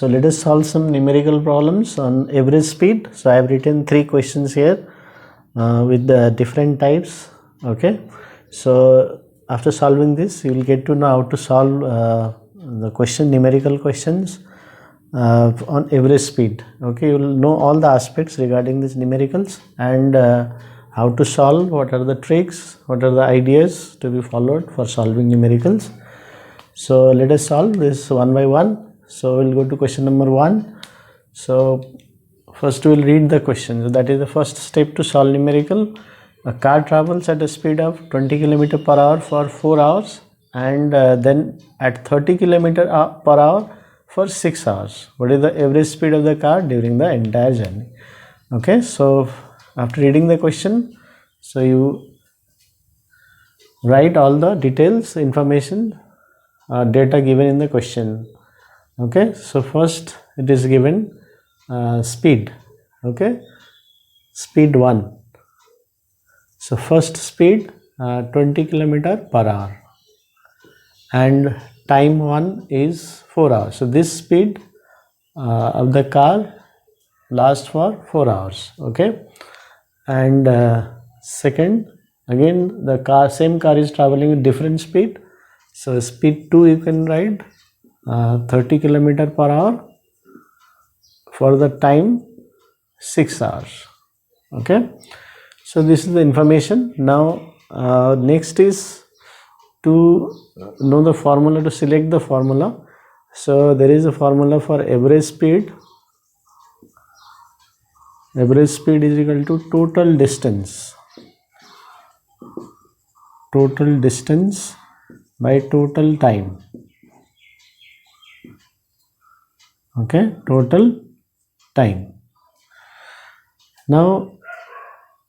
So let us solve some numerical problems on average speed. So I have written 3 questions here with the different types. Okay, so after solving this you will get to know how to solve the numerical questions on average speed. Okay, you will know all the aspects regarding these numericals and how to solve, what are the tricks, what are the ideas to be followed for solving numericals. So let us solve this one by one. So we'll go to question number 1. So first we will read the question. So that is the first step to solve numerical. A car travels at a speed of 20 km per hour for 4 hours and then at 30 km per hour for 6 hours. What is the average speed of the car during the entire journey? Okay, so after reading the question, so you write all the details, information, data given in the question. Okay, so first it is given speed. Okay, speed 1. So first speed 20 km per hour and time 1 is 4 hours. So this speed of the car lasts for 4 hours. Okay, and second, again the same car is traveling with different speed. So speed 2 you can write 30 km per hour for the time 6 hours. Okay, so this is the information. Now next is to know the formula, to select the formula. So there is a formula for average speed. Average speed is equal to total distance by total time. Okay, total time. Now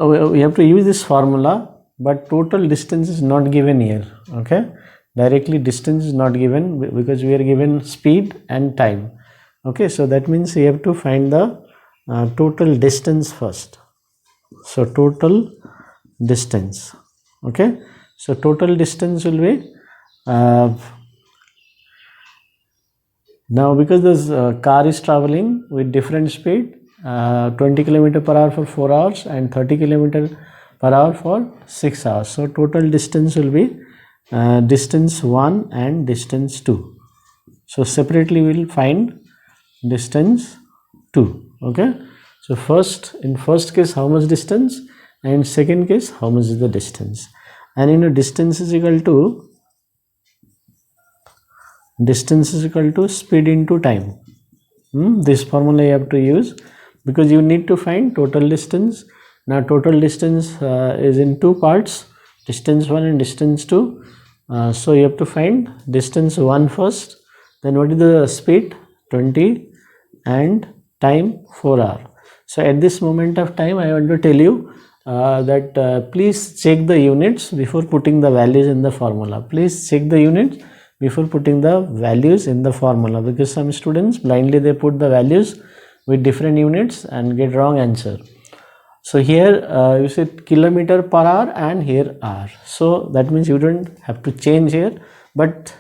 we have to use this formula, but total distance is not given here. Okay, directly distance is not given because we are given speed and time. Okay, so that means we have to find the total distance first. So total distance. Okay, so total distance will be now because this car is traveling with different speed, 20 km per hour for 4 hours and 30 km per hour for 6 hours. So total distance will be distance 1 and distance 2. So separately we will find distance 2. Okay, so in first case how much distance, and second case how much is the distance. And you know distance is equal to speed into time. This formula you have to use because you need to find total distance. Now total distance is in 2 parts, distance 1 and distance 2. So you have to find distance 1 first, then what is the speed 20 and time 4 hours. So at this moment of time I want to tell you that please check the units before putting the values in the formula. Please check the units before putting the values in the formula, because some students blindly they put the values with different units and get wrong answer. So here you said kilometer per hour and here hour. So that means you don't have to change here, but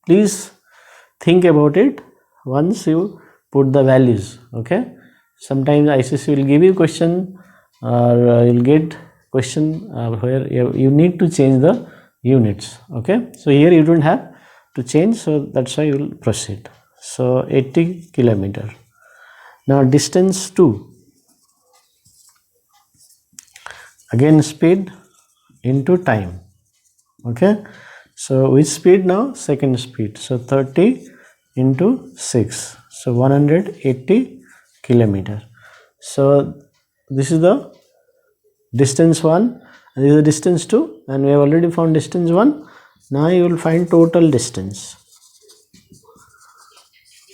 please think about it once you put the values. Okay, sometimes ICSE will give you question or you'll get question where you need to change the units. Okay, so here you don't have to change, so that's why you will proceed. So 80 km. Now distance 2, again speed into time. Okay, so which speed now? Second speed. So 30 into 6, so 180 km. So this is the distance 1 and this is the distance 2, and we have already found distance 1. Now you will find total distance.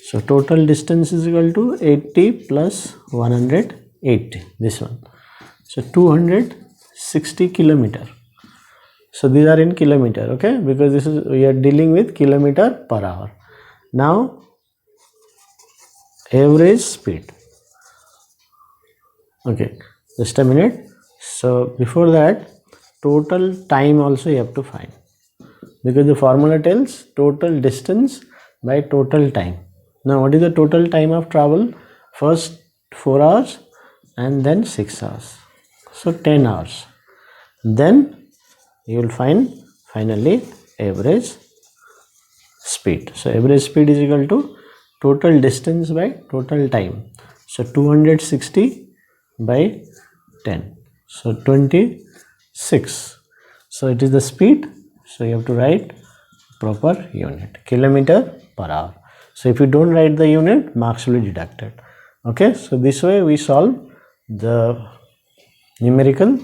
So total distance is equal to 80 plus 180, this one. So 260 km. So these are in kilometer. Okay, because this is we are dealing with kilometer per hour. Now average speed. Okay, just a minute. So before that, total time also you have to find, because the formula tells total distance by total time. Now what is the total time of travel? First 4 hours and then 6 hours, so 10 hours. Then you will find finally average speed. So average speed is equal to total distance by total time. So 260 by 10, so 26. So it is the speed, so you have to write proper unit, kilometer per hour. So if you don't write the unit, marks will be deducted. Okay, so this way we solve the numerical.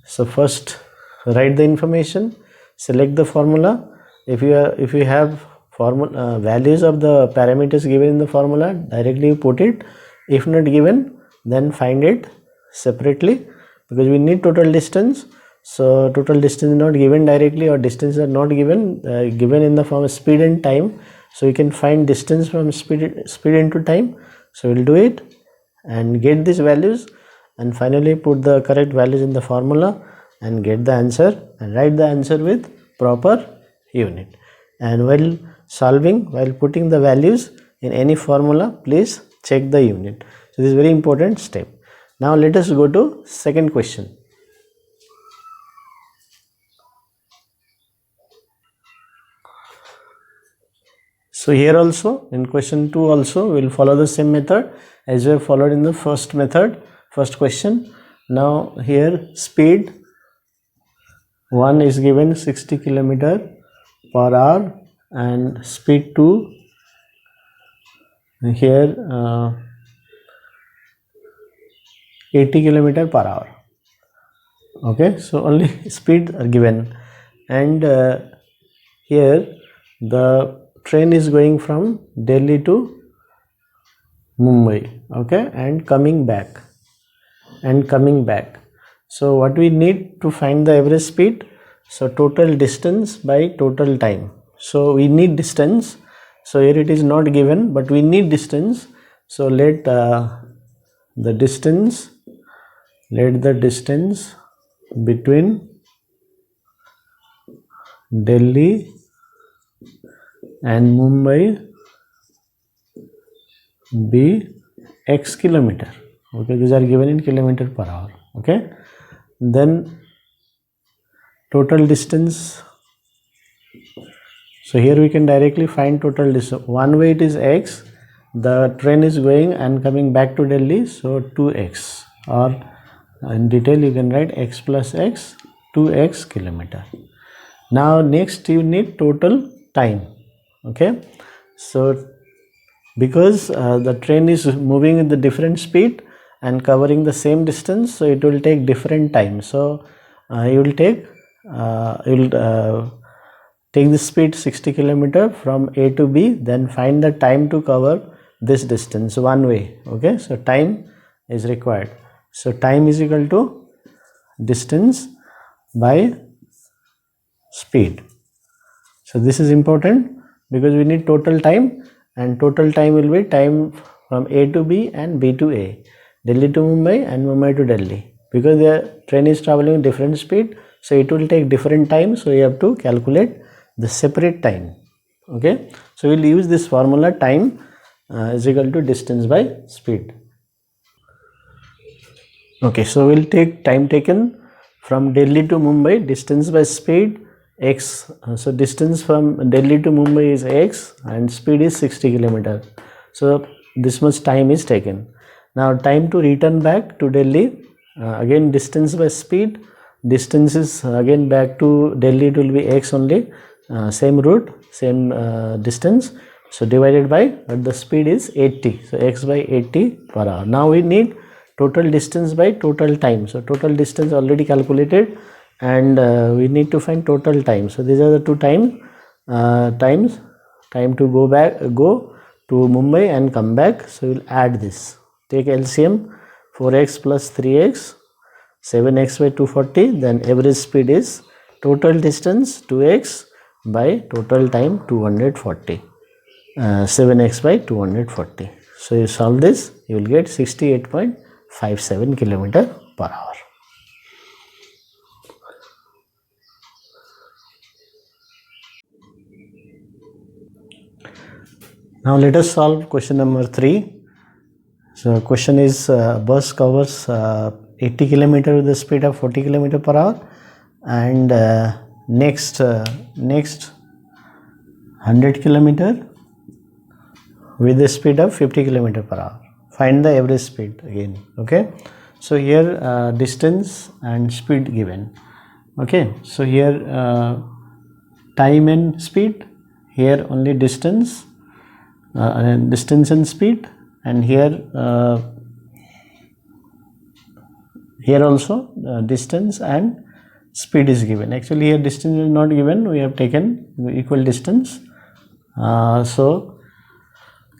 So first write the information, select the formula. If you have formula values of the parameters given in the formula, directly you put it. If not given, then find it separately, because we need total distance. So total distance is not given directly, or distance are not given given in the form of speed and time. So you can find distance from speed into time. So we'll do it and get these values, and finally put the correct values in the formula and get the answer, and write the answer with proper unit. And while solving, while putting the values in any formula, please check the unit. So this is very important step. Now let us go to second question. So here also in question 2 also we will follow the same method as we have followed in the first method, first question. Now here speed 1 is given 60 km per hour, and speed 2 here 80 km per hour. Okay, so only speed are given, and here the train is going from Delhi to Mumbai, okay, and coming back. So what we need to find the average speed? So total distance by total time. So we need distance. So here it is not given, but we need distance. So let the distance between Delhi and Mumbai be x kilometer. Okay, these are given in kilometer per hour. Okay, then total distance. So here we can directly find total distance. One way it is x, the train is going and coming back to Delhi, so 2x, or in detail you can write x plus x, 2x kilometer. Now next you need total time. Okay, so because the train is moving with the different speed and covering the same distance, so it will take different time. So you will take the speed 60 km from A to B, then find the time to cover this distance one way. Okay, so time is required. So time is equal to distance by speed. So this is important because we need total time, and total time will be time from A to B and B to A, Delhi to Mumbai and Mumbai to Delhi. Because the train is traveling different speed, so it will take different time, so you have to calculate the separate time. Okay, so we'll use this formula, time is equal to distance by speed. Okay, so we'll take time taken from Delhi to Mumbai, distance by speed x. So distance from Delhi to Mumbai is x and speed is 60 km. So this much time is taken. Now time to return back to Delhi, again distance by speed, distance is again back to Delhi, it will be x only, same route, same distance, so divided by, but the speed is 80, so x by 80 per hour. Now we need total distance by total time. So total distance already calculated, and we need to find total time. So these are the two times, time to go to Mumbai and come back. So we'll add this, take LCM, 4x plus 3x, 7x by 240, then average speed is total distance 2x by total time 240, 7x by 240. So you solve this, you will get 68.57 km per hour. Now let us solve question number 3. So question is bus covers 80 km with the speed of 40 km per hour, and next 100 km with the speed of 50 km per hour. Find the average speed again. Okay, so here distance and speed given. Okay, so here time and speed, here only distance and speed, and here also distance and speed is given. Actually here distance is not given, we have taken equal distance. So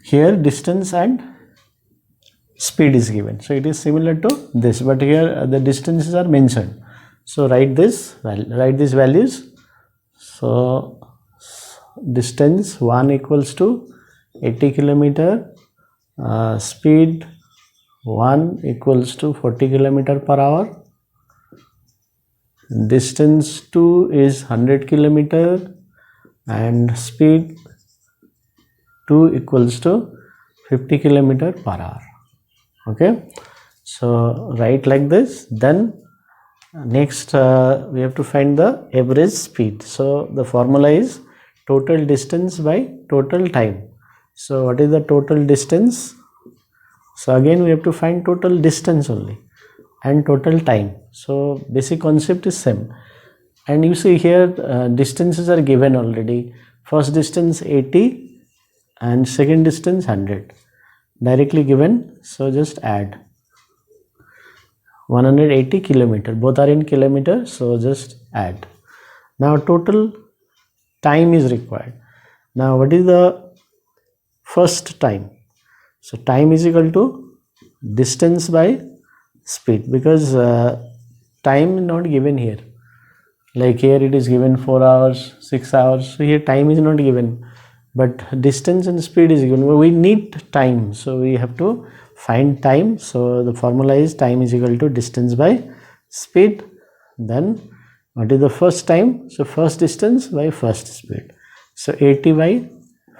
here distance and speed is given, so it is similar to this, but here the distances are mentioned. So write these values. So distance 1 equals to 80 km, speed 1 equals to 40 km per hour, distance 2 is 100 km, and speed 2 equals to 50 km per hour. Okay, so write like this. Then next we have to find the average speed. So the formula is total distance by total time. So what is the total distance? So again we have to find total distance only and total time. So basic concept is same. And you see here distances are given already. First distance 80 and second distance 100, directly given. So just add 180 km, both are in kilometer, so just add. Now total time is required. Now what is the first time? So time is equal to distance by speed, because time is not given here. Like here it is given 4 hours, 6 hours, so here time is not given, but distance and speed is given. We need time, so we have to find time. So the formula is time is equal to distance by speed. Then what is the first time? So first distance by first speed. So 80 by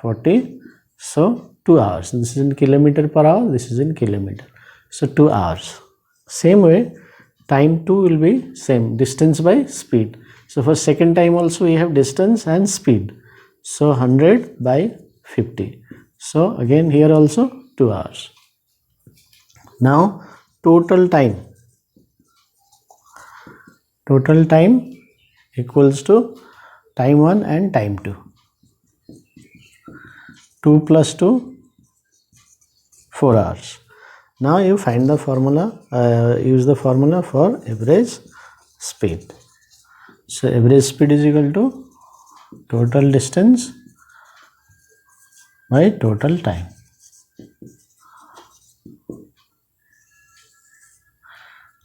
40, so 2 hours. This is in kilometer per hour, this is in kilometer, so 2 hours. Same way time 2 will be same, distance by speed. So for second time also we have distance and speed, so 100 by 50. So again here also 2 hours. Now total time equals to time 1 and time 2. 2 plus 2, 4 hours. Now you find the formula, use the formula for average speed. So average speed is equal to total distance by total time.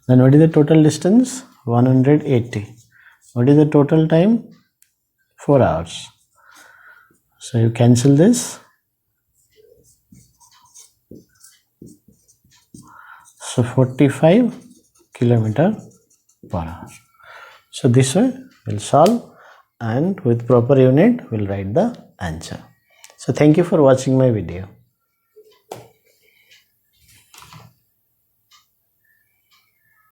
Then what is the total distance? 180. What is the total time? 4 hours. So you cancel this. So 45 km per hour. So this way we'll solve, and with proper unit we'll write the answer. So thank you for watching my video.